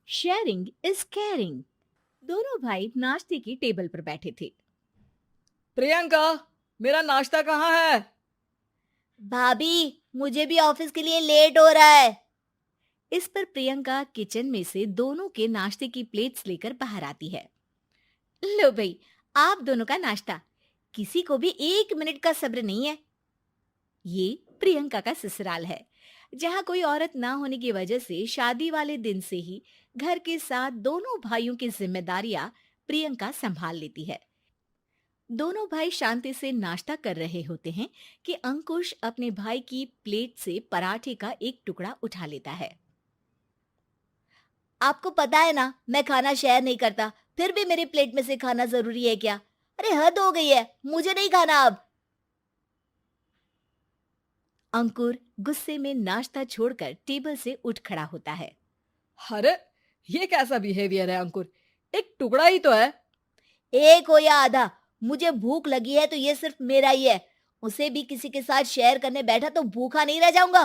Sharing is caring. दोनों भाई नाश्ते की टेबल पर बैठे थे। प्रियंका, मेरा नाश्ता कहाँ है? भाभी, मुझे भी ऑफिस के लिए लेट हो रहा है। इस पर प्रियंका किचन में से दोनों के नाश्ते की प्लेट्स लेकर बाहर आती है। लो भाई, आप दोनों का नाश्ता। किसी को भी 1 मिनट का सब्र नहीं है। ये प्रियंका का ससुराल है, जहाँ कोई औरत ना होने की वजह से शादी वाले दिन से ही घर के साथ दोनों भाइयों की जिम्मेदारियां प्रियंका संभाल लेती है। दोनों भाई शांति से नाश्ता कर रहे होते हैं कि अंकुश अपने भाई की प्लेट से पराठे का एक टुकड़ा उठा लेता है। आपको पता है ना, मैं खाना शेयर नहीं करता, फिर भी मेरी प्लेट में से खाना जरूरी है क्या? अरे हद हो गई है, मुझे नहीं खाना अब। अंकुर गुस्से में नाश्ता छोड़कर टेबल से उठ खड़ा होता है। अरे, ये कैसा बिहेवियर है अंकुर? एक टुकड़ा ही तो है। एक हो या आधा, मुझे भूख लगी है तो ये सिर्फ मेरा ही है। उसे भी किसी के साथ शेयर करने बैठा तो भूखा नहीं रह जाऊंगा।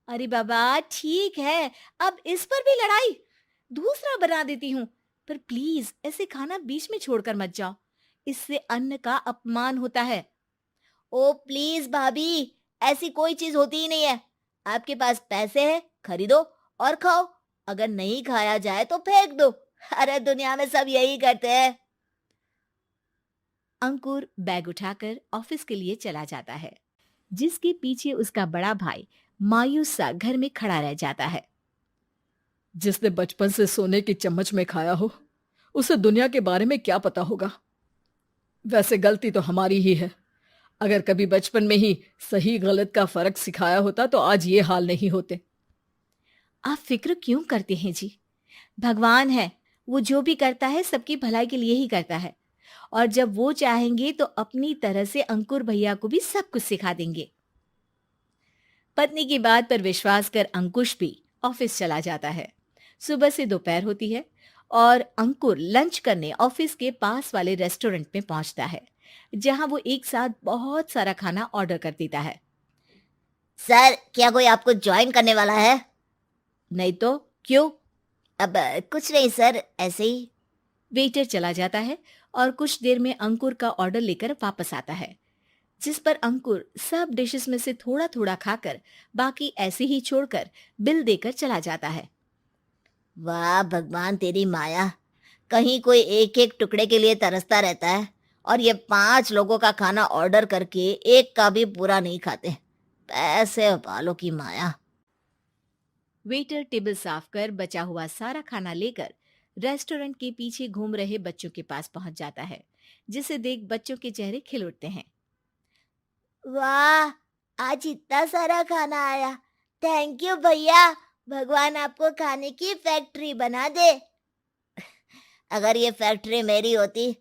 अरे बाबा, ठीक है, अब इस पर भी लड़ाई। दूसरा बना देती हूँ, पर प्लीज ऐसे खाना बीच में छोड़कर मत जाओ। इससे अन्न का अपमान होता है। ओ प्लीज भाभी, ऐसी कोई चीज होती ही नहीं है। आपके पास पैसे हैं, खरीदो और खाओ। अगर नहीं खाया जाए तो फेंक दो। अरे दुनिया में सब यही करते हैं। अंकुर बैग उठाकर ऑफिस के लिए चला जाता है, जिसके पीछे उसका बड़ा भाई मायूस सा घर में खड़ा रह जाता है। जिसने बचपन से सोने की चम्मच में खाया हो, उसे दुनिया के बारे में क्या पता होगा। वैसे गलती तो हमारी ही है। अगर कभी बचपन में ही सही गलत का फर्क सिखाया होता तो आज ये हाल नहीं होते। आप फिक्र क्यों करते हैं जी? भगवान है, वो जो भी करता है सबकी भलाई के लिए ही करता है। और जब वो चाहेंगे तो अपनी तरह से अंकुर भैया को भी सब कुछ सिखा देंगे। पत्नी की बात पर विश्वास कर अंकुश भी ऑफिस चला जाता है। सुबह से दोपहर होती है और अंकुर लंच करने ऑफिस के पास वाले रेस्टोरेंट में पहुंचता है, जहां वो एक साथ बहुत सारा खाना ऑर्डर कर देता है। सर, क्या कोई आपको ज्वाइन करने वाला है? नहीं तो क्यों? अब कुछ नहीं सर, ऐसे ही। वेटर चला जाता है और कुछ देर में अंकुर का ऑर्डर लेकर वापस आता है, जिस पर अंकुर सब डिशेस में से थोड़ा थोड़ा खाकर बाकी ऐसे ही छोड़कर बिल देकर चला जाता है। वाह भगवान, तेरी माया। कहीं कोई एक एक टुकड़े के लिए तरसता रहता है और ये 5 लोगों का खाना ऑर्डर करके एक का भी पूरा नहीं खाते। पैसे वालों की माया। वेटर टेबल साफ कर बचा हुआ सारा खाना लेकर रेस्टोरेंट के पीछे घूम रहे बच्चों के पास पहुंच जाता है, जिसे देख बच्चों के चेहरे खिल उठते हैं। वाह, आज इतना सारा खाना आया। थैंक यू भैया। भगवान आपको खाने की फैक्ट्री बना दे। अगर ये फैक्ट्री मेरी होती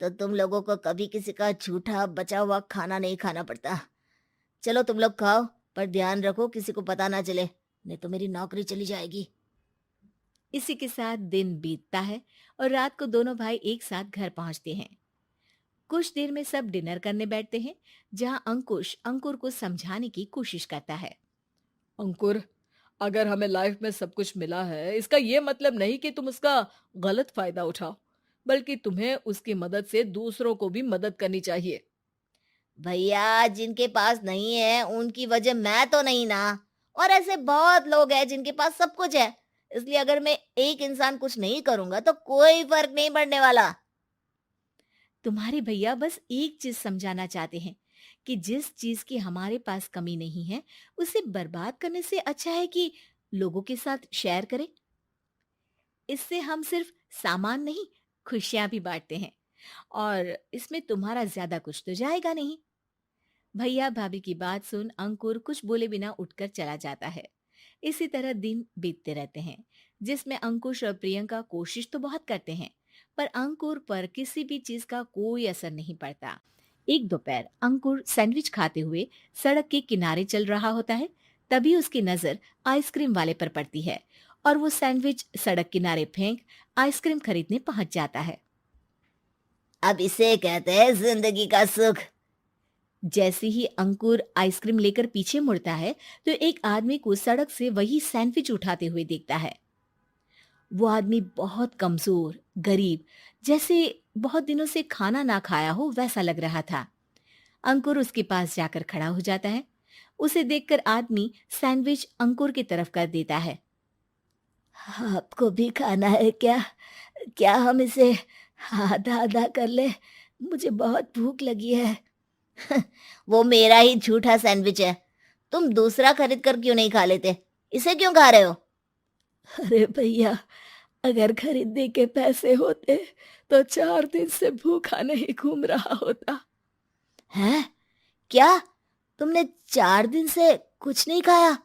तो तुम लोगों को कभी किसी का झूठा बचा हुआ खाना नहीं खाना पड़ता। चलो तुम लोग खाओ, पर ध्यान रखो किसी को पता ना चले, नहीं तो मेरी नौकरी चली जाएगी। इसी के साथ दिन बीतता है और रात को दोनों भाई एक साथ घर पहुंचते हैं। कुछ देर में सब डिनर करने बैठते हैं, जहां अंकुश अंकुर को समझाने की कोशिश करता है। अंकुर, अगर हमें लाइफ में सब कुछ मिला है, इसका ये मतलब नहीं कि तुम उसका गलत फायदा उठाओ, बल्कि तुम्हें उसकी मदद से दूसरों को भी मदद करनी चाहिए। भैया, जिनके पास नहीं है उनकी वजह मैं तो नहीं ना। और ऐसे बहुत लोग हैं जिनके पास सब कुछ है। इसलिए अगर मैं एक इंसान कुछ नहीं करूंगा तो कोई फर्क नहीं पड़ने वाला। तुम्हारे भैया बस एक चीज समझाना चाहते हैं कि जिस चीज की हमारे पास कमी नहीं है, उसे बर्बाद करने से अच्छा है कि लोगों के साथ शेयर करें। इससे हम सिर्फ सामान नहीं, खुशियां भी बांटते हैं, और इसमें तुम्हारा ज्यादा कुछ तो जाएगा नहीं। भैया भाभी की बात सुन अंकुर कुछ बोले बिना उठकर चला जाता है। इसी तरह दिन बीतते रहते हैं, जिसमें अंकुश और प्रियंका कोशिश तो बहुत करते हैं, पर अंकुर पर किसी भी चीज का कोई असर नहीं पड़ता। एक दोपहर अंकुर सैंडविच खाते हुए सड़क के किनारे चल रहा होता है। तभी उसकी नजर आइसक्रीम वाले पर पड़ती है और वो सैंडविच सड़क किनारे फेंक आइसक्रीम खरीदने पहुंच जाता है। अब इसे कहते हैं जिंदगी का सुख। जैसे ही अंकुर आइसक्रीम लेकर पीछे मुड़ता है, तो एक आदमी को सड़क से वही सैंडविच उठाते हुए देखता है। वो आदमी बहुत कमजोर, गरीब, जैसे बहुत दिनों से खाना ना खाया हो वैसा लग रहा था। अंकुर उसके पास जाकर खड़ा हो जाता है। उसे देखकर आदमी सैंडविच अंकुर की तरफ कर देता है। आपको भी खाना है क्या? क्या हम इसे आधा आधा कर ले? मुझे बहुत भूख लगी है। वो मेरा ही झूठा सैंडविच है। तुम दूसरा खरीद कर क्यों नहीं खा लेते? इसे क्यों खा रहे हो? अरे भैया, अगर खरीदने के पैसे होते तो 4 दिन से भूखा नहीं घूम रहा होता। हैं? क्या? तुमने 4 दिन से कुछ नहीं खाया,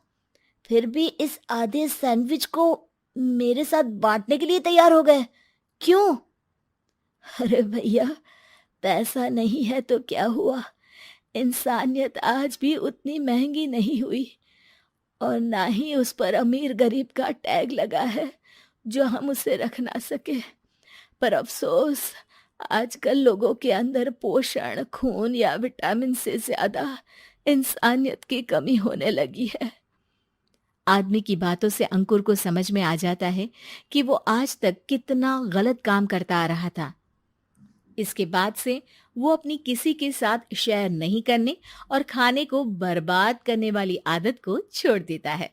फिर भी इस आधे सैंडविच को मेरे साथ बांटने के लिए तैयार हो गए? क्यों? अरे भैया, पैसा नहीं है तो क्या हुआ, इंसानियत आज भी उतनी महंगी नहीं हुई, और ना ही उस पर अमीर गरीब का टैग लगा है जो हम उसे रख ना सके। पर अफसोस, आजकल लोगों के अंदर पोषण, खून या विटामिन से ज्यादा इंसानियत की कमी होने लगी है। आदमी की बातों से अंकुर को समझ में आ जाता है कि वो आज तक कितना गलत काम करता आ रहा था। इसके बाद से वो अपनी किसी के साथ शेयर नहीं करने और खाने को बर्बाद करने वाली आदत को छोड़ देता है।